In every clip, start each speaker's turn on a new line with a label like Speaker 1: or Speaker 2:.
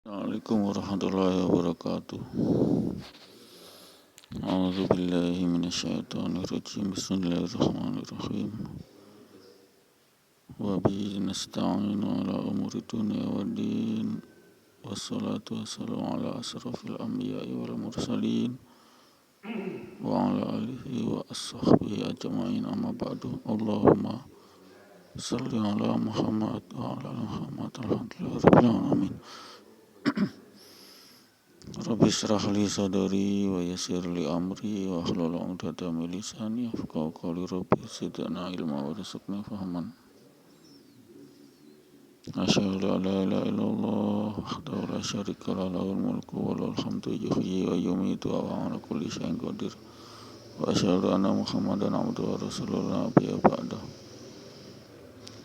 Speaker 1: Assalamualaikum warahmatullahi wabarakatuh. A'udzu billahi minasyaitonir rajim. Bismillahirrahmanirrahim. Wa bihi nasta'inu ala umuri dunya waddin. Wassalatu wassalamu ala asrafil anbiya'i wal mursalin wa ala alihi wa ashabihi ajma'in, amma ba'du. Allahumma salli ala Muhammad wa ala ali Muhammad. Alhamdulillahi rabbil alamin. Rabbi shrah li sadri wa yassir li amri wa hlul 'uqdatam min lisani yafqahu qawli. Rabbi zidna ilma wa rizqna fahman. Asyhadu an la ilaha illallah wahdahu la syarika lahu, lahul mulku wa lahul hamdu, yuhyi wa yumiitu wa huwa 'ala kulli syai'in qadir. Wa asyhadu anna Muhammadan 'abduhu wa rasuluhu la nabiyya ba'dahu.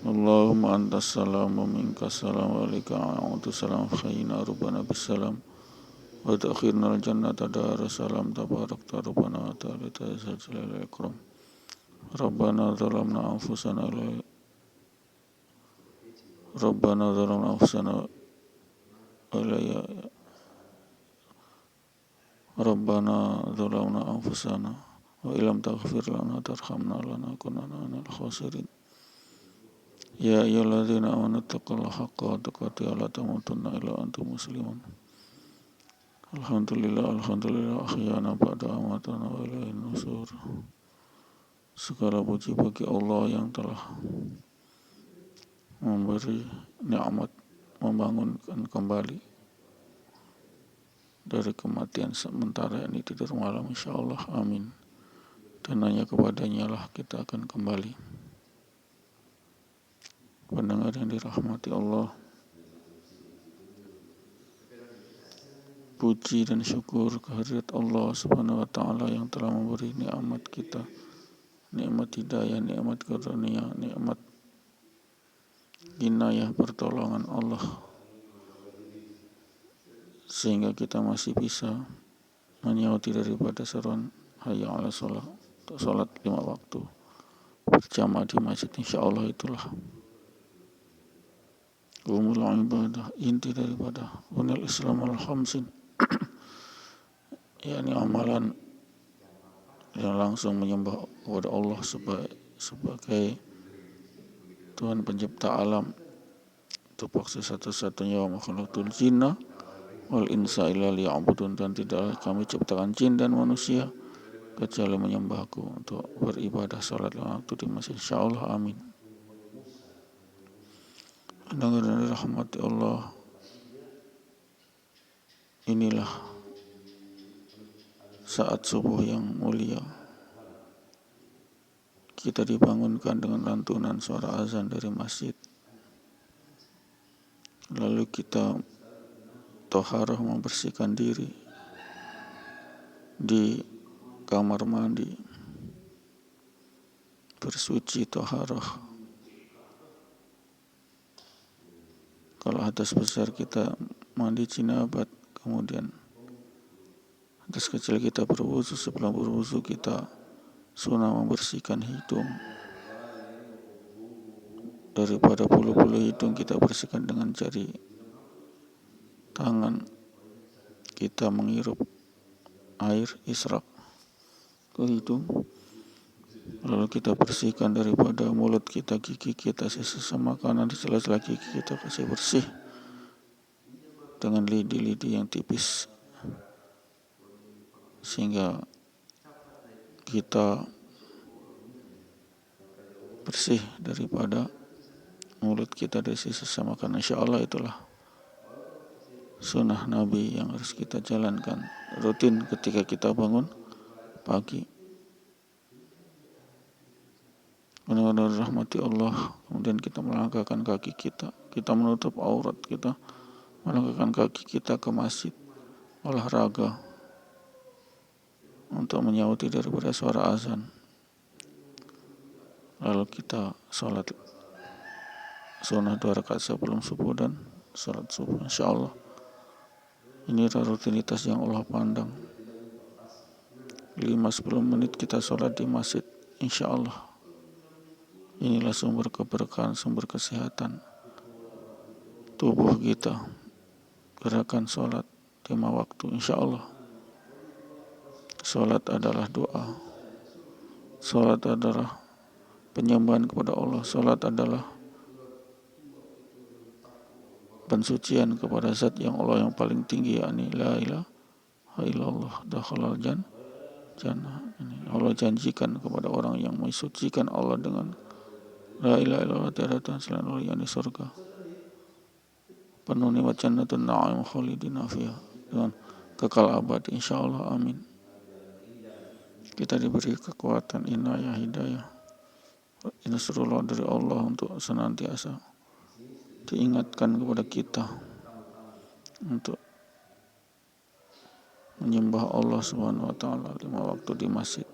Speaker 1: Allahumma antas salam wa minkas salam wa alaika a'udzu salam khayyina rabbana bisalam wa takhirnal jannata darussalam tabarakta rabbana wa ta'ala jalal ikram. Rabbana zalamna anfusana Rabbana zalamna anfusana Rabbana zalamna anfusana wa illam taghfir lana tarhamna lanakunanna minal khasirin. Ya ayyuhalladzina amanu taqullaha haqqa tuqatih wa la tamutunna illa antum muslimun. Alhamdulillah ahyana ba'da amatana wa ilaihin nusur. Segala puji bagi Allah yang telah memberi nikmat membangunkan kembali dari kematian sementara ini tidur malam, insyaallah, amin. Dan hanya kepadanya lah kita akan kembali. Pendengar yang dirahmati Allah, puji dan syukur kehadirat Allah Subhanahu wa taala yang telah memberi nikmat kita, nikmat hidayah, nikmat karunia, nikmat inayah pertolongan Allah, sehingga kita masih bisa menyauti daripada seruan hayya 'alas shalah, untuk salat 5 waktu berjamaah di masjid. Insyaallah itulah umul ibadah, inti daripada unil Islam al-khamsin, yakni amalan yang langsung menyembah kepada Allah sebagai Tuhan pencipta alam. Itu maksud satu-satunya wa ma khalaqtul jinna wal insa illa liya'budun, dan tidaklah kami ciptakan jin dan manusia kecuali menyembahku, untuk beribadah salat 5 waktu di masjid. Insyaallah, amin. Dengan dirahmati Allah, inilah saat subuh yang mulia. Kita dibangunkan dengan lantunan suara azan dari masjid. Lalu kita toharah, membersihkan diri di kamar mandi, bersuci toharah. Kalau hadas besar kita mandi jinabat, kemudian hadas kecil kita berwudu. Sebelum berwudu kita sunnah membersihkan hidung. Daripada bulu-bulu hidung kita bersihkan dengan jari tangan. Kita menghirup air israk ke hidung. Lalu kita bersihkan daripada mulut kita, gigi kita, sisa makanan di sela-sela gigi kita kasih bersih dengan lidi-lidi yang tipis, sehingga kita bersih daripada mulut kita dari sisa makanan. Insyaallah itulah sunnah Nabi yang harus kita jalankan rutin ketika kita bangun pagi. Benar-benar rahmati Allah. Kemudian kita melangkahkan kaki kita menutup aurat kita, melangkahkan kaki kita ke masjid, olahraga untuk menyauti daripada suara azan. Lalu kita sholat sunnah 2 rakaat sebelum subuh dan sholat subuh. Insyaallah ini rutinitas yang Allah pandang. 5-10 menit kita sholat di masjid. Insyaallah inilah sumber keberkahan, sumber kesehatan tubuh kita. gerakan sholat 5 waktu. Insya Allah sholat adalah doa, sholat adalah penyembahan kepada Allah, sholat adalah pensucian kepada zat yang Allah yang paling tinggi, yakni la ilaha illallah dakhalal jannah. Ini Allah janjikan kepada orang yang mensucikan Allah dengan la ilaha illallah, tiada Tuhan selain Allah, yakni surga penuh nikmat, jannatun na'im khalidina fiha, dengan kekal abadi insyaallah. Amin. Kita diberi kekuatan, inayah, hidayah, nasrullah dari Allah untuk senantiasa diingatkan kepada kita untuk menyembah Allah Subhanahu wa taala 5 waktu di masjid.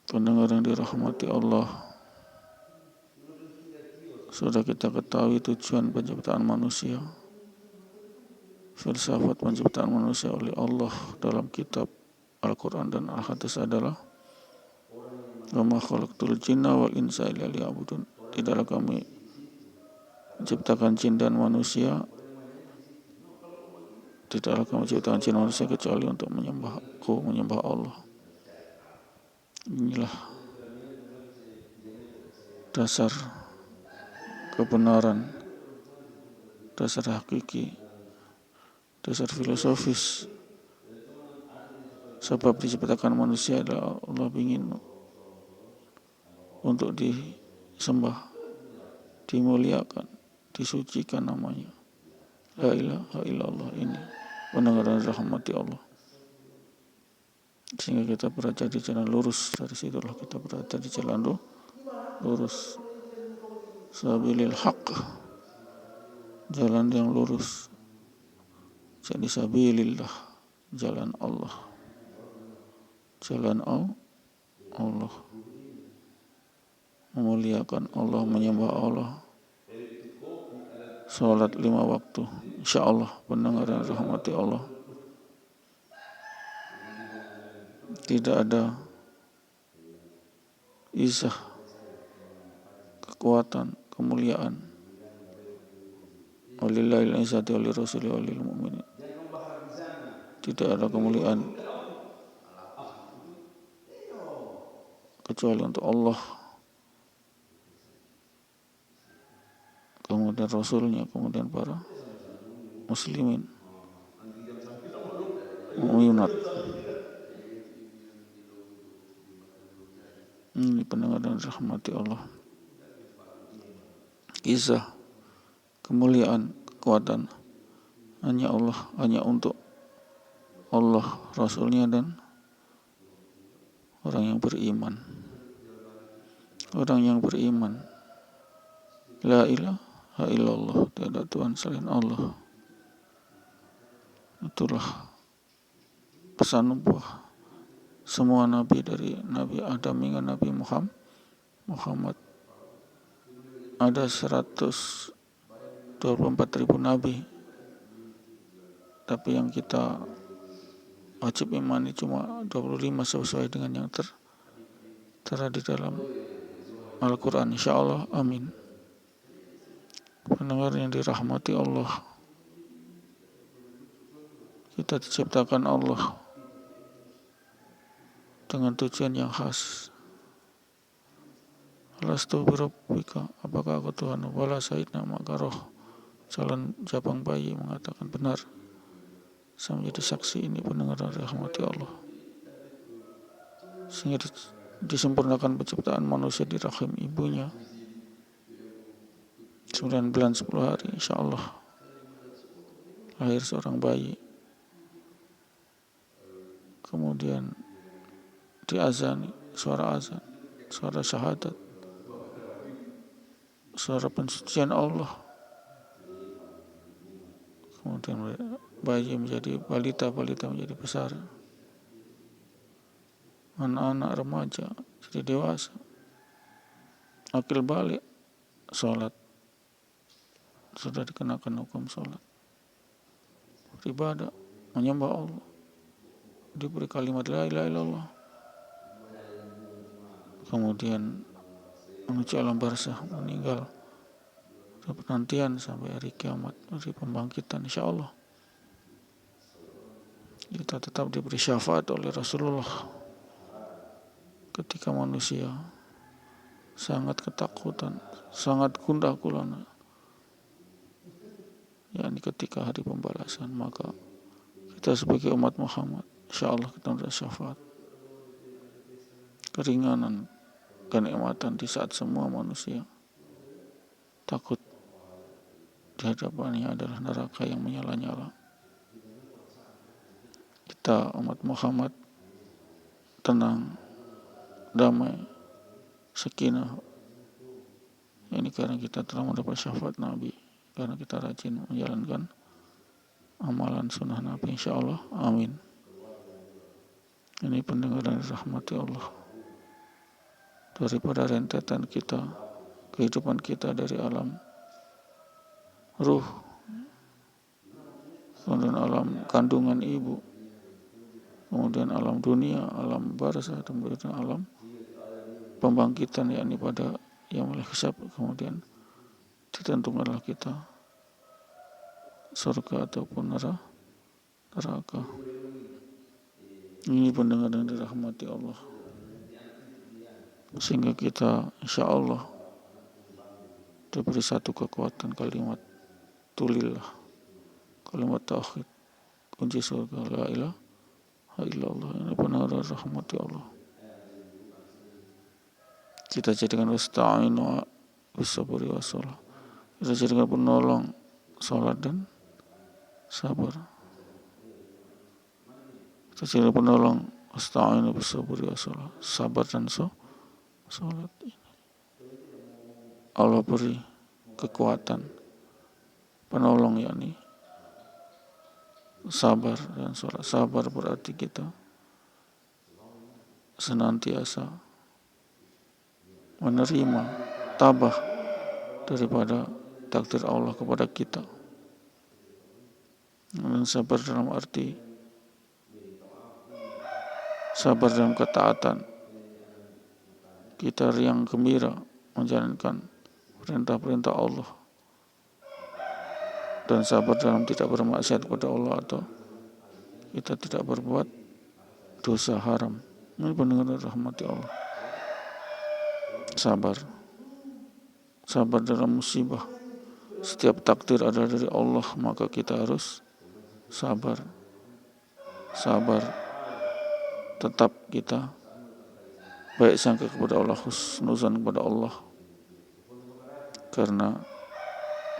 Speaker 1: Pendengar yang dirahmati Allah, sudah kita ketahui tujuan penciptaan manusia, filsafat penciptaan manusia oleh Allah dalam kitab Al-Quran dan Al-Hadis adalah wa ma khalaqtul jinna wal insa illa liya'budun. Tidaklah kami menciptakan jin dan manusia, tidaklah kami menciptakan jin dan manusia kecuali untuk menyembah Allah. Inilah dasar kebenaran, dasar hakiki, dasar filosofis. Sebab diciptakan manusia adalah Allah ingin untuk disembah, dimuliakan, disucikan namanya. La ilaha illallah. Ini pendengar dan rahmati Allah, sehingga kita berada di jalan lurus. Dari situlah kita berada di jalan lurus, sabilil haq, jalan yang lurus. Jadi sabilillah, jalan Allah, jalan Allah, memuliakan Allah, menyembah Allah, sholat 5 waktu. Insya Allah pendengar dan rahmati Allah, tidak ada izah, kekuatan, kemuliaan, walillahil izzati walir rasuli walil mu'minin. Tidak ada kemuliaan kecuali untuk Allah, kemudian Rasulnya, kemudian para muslimin, mu'minat. Ini pendengar dan rahmati Allah, izah, kemuliaan, kekuatan hanya Allah, hanya untuk Allah, Rasulnya, dan orang yang beriman. Orang yang beriman, la ilaha illallah, tiada Tuhan selain Allah. Itulah pesan nubuah semua nabi, dari Nabi Adam hingga Nabi Muhammad. Ada 124.000 nabi, tapi yang kita wajib imani cuma 25 sesuai dengan yang tertera di dalam Al-Quran. Insya Allah. Amin. Pendengar yang dirahmati Allah, kita diciptakan Allah dengan tujuan yang khas. Alastu birabbika, apakah aku Tuhan? Wala sayyidna, maka roh calon jabang bayi mengatakan benar. Saya menjadi saksi. Ini pendengar dan rahmati Allah, sehingga disempurnakan penciptaan manusia di rahim ibunya 9 bulan 10 hari. Insya Allah lahir seorang bayi, kemudian diazani, suara azan, suara syahadat, suara pensucian Allah. Kemudian bayi menjadi balita, balita menjadi besar, anak-anak remaja jadi dewasa, akil balik, sholat, sudah dikenakan hukum sholat, beribadah, menyembah Allah, diberi kalimat la ilaha illallah, kemudian menuju alam barzakh, meninggal penantian sampai hari kiamat, hari pembangkitan, insya Allah kita tetap diberi syafaat oleh Rasulullah ketika manusia sangat ketakutan, sangat gundah gulana, yakni ketika hari pembalasan. Maka kita sebagai umat Muhammad, insya Allah kita mendapat syafaat, keringanan, kenikmatan di saat semua manusia takut di hadapannya adalah neraka yang menyala-nyala. Kita umat Muhammad tenang, damai, sakinah. Ini karena kita telah mendapat syafaat Nabi, karena kita rajin menjalankan amalan sunnah Nabi, insya Allah. Amin. Ini pendengar dan rahmati Allah, daripada rentetan kita, kehidupan kita dari alam ruh, kemudian alam kandungan ibu, kemudian alam dunia, alam barzah, kemudian alam pembangkitan, yakni pada yaumul hisab, kemudian ditentukanlah kita surga ataupun neraka. Ini pendengar yang dirahmati Allah, sehingga kita insya Allah diberi satu kekuatan kalimat tulillah, kalimat tauhid, kunci surga, la ilaha illallah. Ini pendengar yang dirahmati Allah. Kita jadikan wasta'inu bisabri wassalah. Kita jadikan penolong salat dan sabar. Kita jadikan penolong wasta'inu bisabri wassalah, sabar dan salat. Allah beri kekuatan penolong, yakni sabar dan salat. Sabar berarti kita senantiasa menerima, tabah daripada takdir Allah kepada kita. Dan sabar dalam arti sabar dalam ketaatan, kita riang gembira menjalankan perintah-perintah Allah, dan sabar dalam tidak bermaksiat kepada Allah atau kita tidak berbuat dosa haram. Ini pendengar rahmati Allah. Sabar dalam musibah. Setiap takdir adalah dari Allah, maka kita harus sabar. Tetap kita baik sangka kepada Allah, husnuzan kepada Allah, karena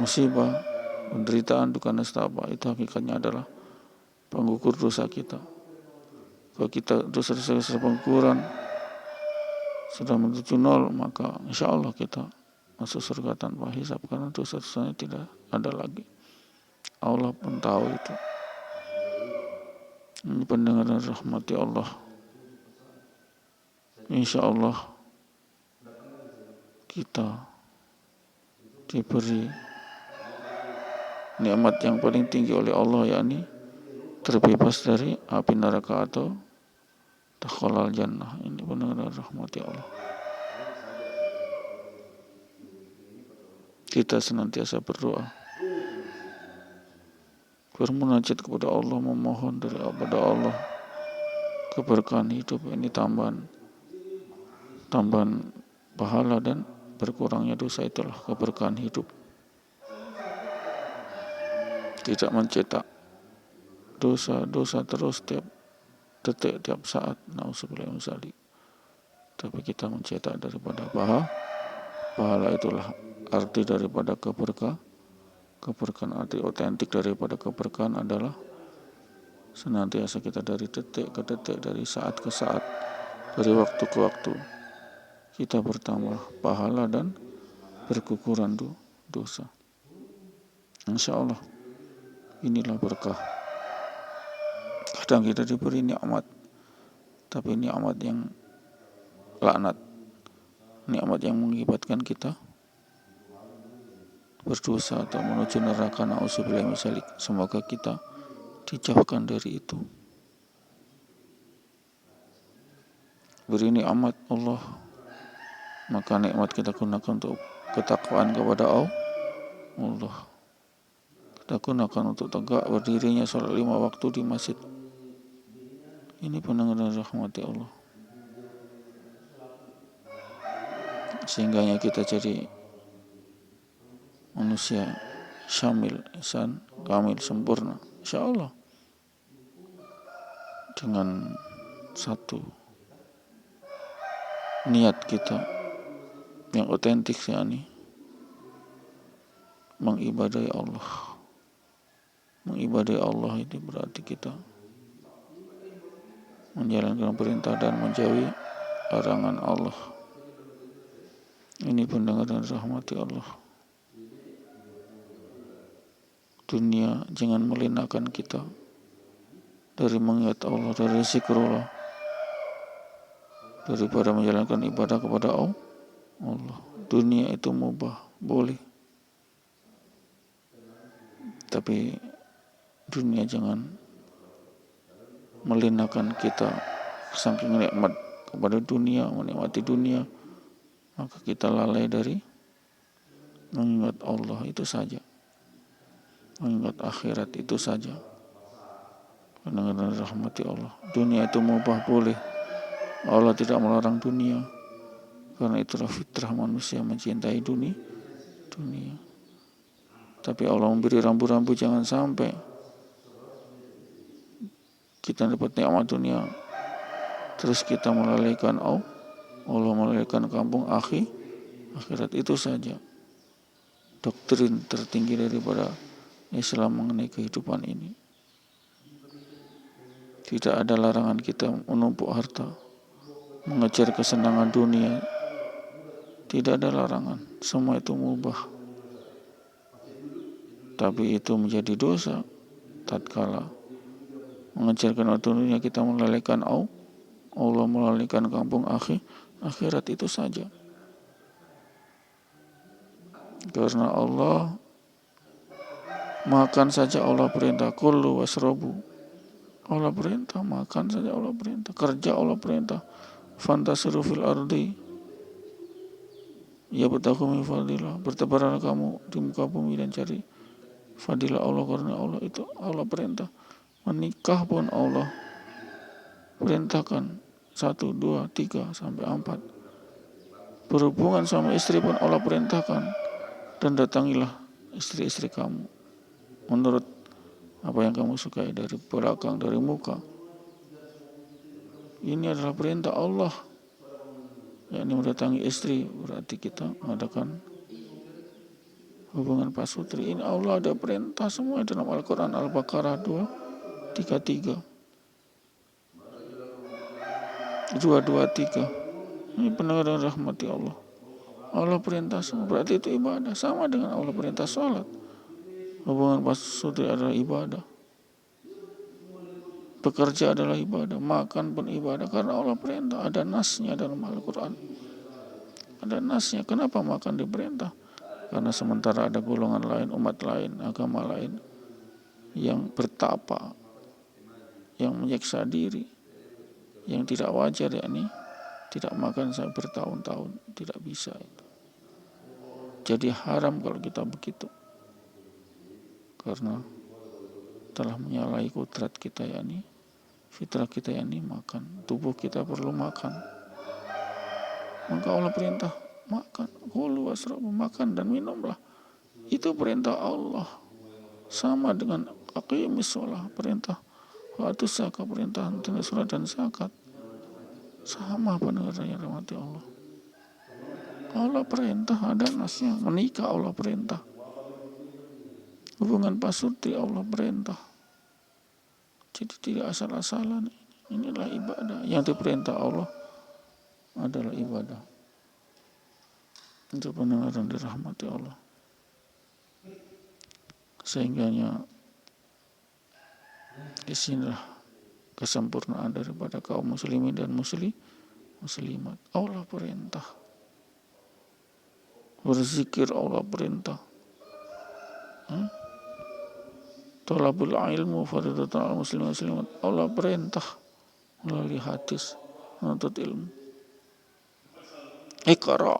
Speaker 1: musibah, penderitaan, duka, nestapa itu hakikatnya adalah pengukur dosa kita. Kalau kita dosa-dosa pengukuran sudah menuju 0, maka insya Allah kita masuk surga tanpa hisab, karena dosa-dosanya tidak ada lagi. Allah pun tahu itu. Ini pendengar dan rahmati Allah. Insya Allah kita diberi nikmat yang paling tinggi oleh Allah, yakni terbebas dari api neraka atau dakhalal jannah. Ini benar-benar rahmati Allah. Kita senantiasa berdoa, bermunajat kepada Allah, memohon daripada Allah keberkahan hidup. Ini tambahan pahala dan berkurangnya dosa, itulah keberkahan hidup. Tidak mencetak dosa terus tiap detik, tiap saat, na'udzubillah min dzalik. Tapi kita mencetak daripada pahala. Itulah arti daripada keberkahan. Arti otentik daripada keberkahan adalah senantiasa kita dari detik ke detik, dari saat ke saat, dari waktu ke waktu, kita bertambah pahala dan berguguran dosa. Insya Allah inilah berkah. Kadang kita diberi nikmat, tapi nikmat yang laknat, nikmat yang mengakibatkan kita berdosa atau menuju neraka, na'udzubillah min dzalik. Semoga kita dijauhkan dari itu. Beri nikmat Allah, maka nikmat kita gunakan untuk ketakwaan kepada Allah. Kita gunakan untuk tegak berdirinya sholat 5 waktu di masjid. Ini pendengar dan rahmati Allah. Sehingganya kita jadi manusia syamil, ihsan, kamil, sempurna. Insya Allah. Dengan satu niat kita yang otentik, yakni mengibadai Allah. Mengibadai Allah itu berarti kita menjalankan perintah dan menjauhi larangan Allah. Ini pendengar dan rahmati Allah. Dunia jangan melinakan kita dari mengingat Allah, dari zikrullah, daripada menjalankan ibadah kepada Allah. Dunia itu mubah, boleh, tapi dunia jangan melinakan kita saking nikmat kepada dunia, menikmati dunia, maka kita lalai dari mengingat Allah itu saja, mengingat akhirat itu saja. Pendengar dan rahmati Allah, dunia itu mubah, boleh. Allah tidak melarang dunia, karena itulah fitrah manusia mencintai dunia. Tapi Allah memberi rambu-rambu, jangan sampai kita dapat nikmat dunia terus kita melalaikan Allah, melalaikan kampung akhirat. Itu saja doktrin tertinggi daripada Islam mengenai kehidupan ini. Tidak ada larangan kita menumpuk harta, mengejar kesenangan dunia. Tidak ada larangan, semua itu mubah. Tapi itu menjadi dosa tatkala mengejar kesenangan dunia kita melalaikan Allah, melalaikan kampung akhirat. Itu saja. Karena Allah makan saja Allah perintah, kulu wasrobu Allah perintah, makan saja Allah perintah, kerja Allah perintah, fantasiru fil ardi ya bertaku min fadilah, bertebaranlah kamu di muka bumi dan cari fadilah Allah, karena Allah itu Allah perintah. Menikah pun Allah perintahkan 1, 2, 3 sampai 4. Berhubungan sama istri pun Allah perintahkan, dan datangilah istri-istri kamu menurut apa yang kamu sukai, dari belakang, dari muka. Ini adalah perintah Allah, yakni mendatangi istri, berarti kita mengadakan hubungan pasutri. Ini Allah ada perintah semua dalam Al-Quran, Al-Baqarah 223. Ini pendengar dan rahmati Allah. Allah perintah semua, berarti itu ibadah. Sama dengan Allah perintah sholat. Hubungan pasutri adalah ibadah. Bekerja adalah ibadah, makan pun ibadah, karena Allah perintah. Ada nasnya dalam Al-Quran. Ada nasnya. Kenapa makan diperintah? Karena sementara ada golongan lain, umat lain, agama lain yang bertapa, yang menyiksa diri, yang tidak wajar, yakni tidak makan sampai bertahun-tahun, tidak bisa itu. Jadi haram kalau kita begitu, karena telah menyalahi kodrat kita, yakni fitrah kita, yakni makan. Tubuh kita perlu makan. Maka Allah perintah makan, kulu wasrabu, makan dan minumlah. Itu perintah Allah. Sama dengan aqimis sholah, perintah waktu zakat, perintah tunaikan sholat dan zakat. Sama pendengarnya, rahmati Allah. Allah perintah, ada nasnya. Menikah Allah perintah. Hubungan pasutri Allah perintah. Jadi tidak asal-asalan. Inilah ibadah. Yang diperintah Allah adalah ibadah. Itu pendengar yang dirahmati Allah. Sehingganya disinilah kesempurnaan daripada kaum muslimin dan muslimat. Allah perintah. Berzikir Allah perintah. Thalabul ilmu fardhatun 'alal muslimin muslimat. Allah perintah melalui hadis menuntut ilmu. Iqra.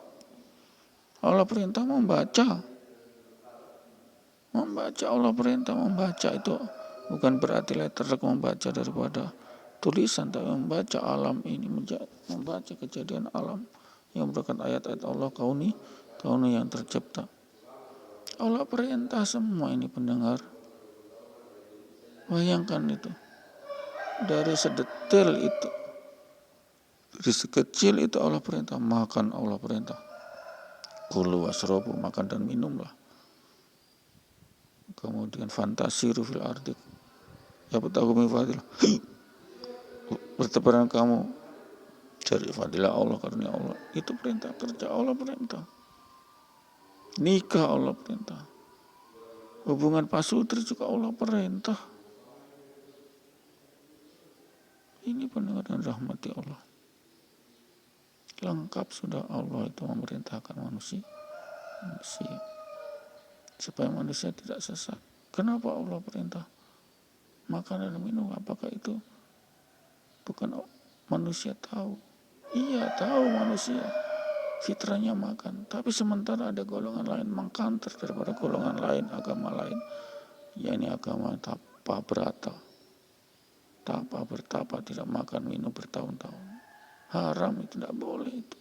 Speaker 1: Allah perintah membaca. Membaca, Allah perintah membaca itu bukan berarti letterlek membaca daripada tulisan, tapi membaca alam ini, membaca kejadian alam yang merupakan ayat-ayat Allah kauni yang tercipta. Allah perintah semua ini pendengar. Bayangkan itu. Dari sedetail itu. Dari sekecil itu Allah perintah. Makan Allah perintah. Kulu wasrobu, makan dan minumlah. Kemudian fantasiru fil ardi. Ya betahu min fadilah. Bertebaran kamu cari fadilah Allah, karunia Allah. Itu perintah kerja Allah perintah. Nikah Allah perintah. Hubungan pasutri juga Allah perintah. Ini pendengar dan rahmati Allah. Lengkap sudah Allah itu memerintahkan manusia. Supaya manusia tidak sesat. Kenapa Allah perintah makan dan minum? Apakah itu bukan manusia tahu? Iya tahu manusia. Fitrahnya makan. Tapi sementara ada golongan lain mengkanter daripada golongan lain, agama lain. Yakni agama tapa berata. Tapa bertapa, tidak makan minum bertahun-tahun. Haram itu tidak boleh itu.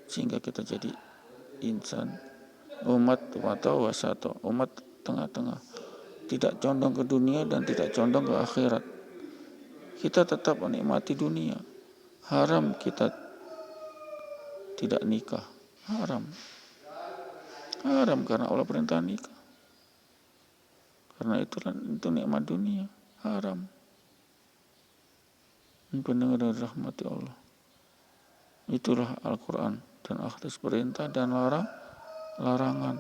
Speaker 1: Sehingga kita jadi insan umat atau wasato, umat tengah-tengah, tidak condong ke dunia dan tidak condong ke akhirat. Kita tetap menikmati dunia. Haram kita tidak nikah. Haram karena Allah perintah nikah. Karena itu nikmat dunia. Haram. Pendengar dan rahmati Allah. Itulah Al-Quran dan hadis perintah dan larangan.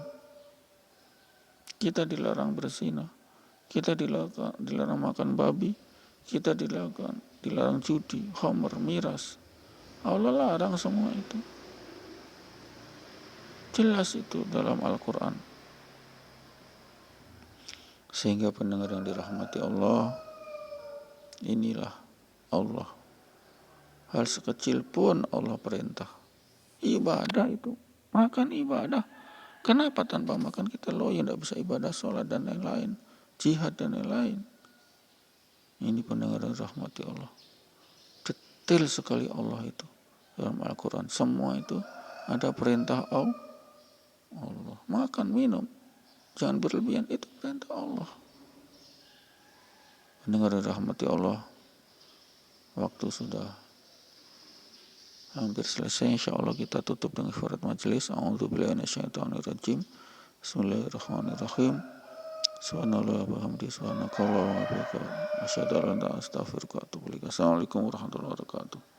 Speaker 1: Kita dilarang berzina, kita dilarang makan babi, kita dilarang judi, khamr, miras. Allah larang semua itu. Jelas itu dalam Al-Quran. Sehingga pendengar yang dirahmati Allah, inilah Allah. Hal sekecil pun Allah perintah. Ibadah itu, makan ibadah. Kenapa tanpa makan kita loyo tidak bisa ibadah, sholat dan lain-lain, jihad dan lain-lain. Ini pendengar dan rahmati Allah. Detail sekali Allah itu dalam Al-Quran. Semua itu ada perintah Allah. Makan, minum, jangan berlebihan, itu perintah Allah. Pendengar dan rahmati Allah, waktu sudah hampir selesai. InsyaAllah kita tutup dengan kifaraat majelis. A'udzubillahi minasyaitonirrajim. Bismillahirrahmanirrahim. Subhanallah wa bihamdihi, subhanakallah wa bihamdika, asyhadu an la ilaha illa anta, astaghfiruka wa atubu ilaik. Assalamualaikum warahmatullahi wabarakatuh.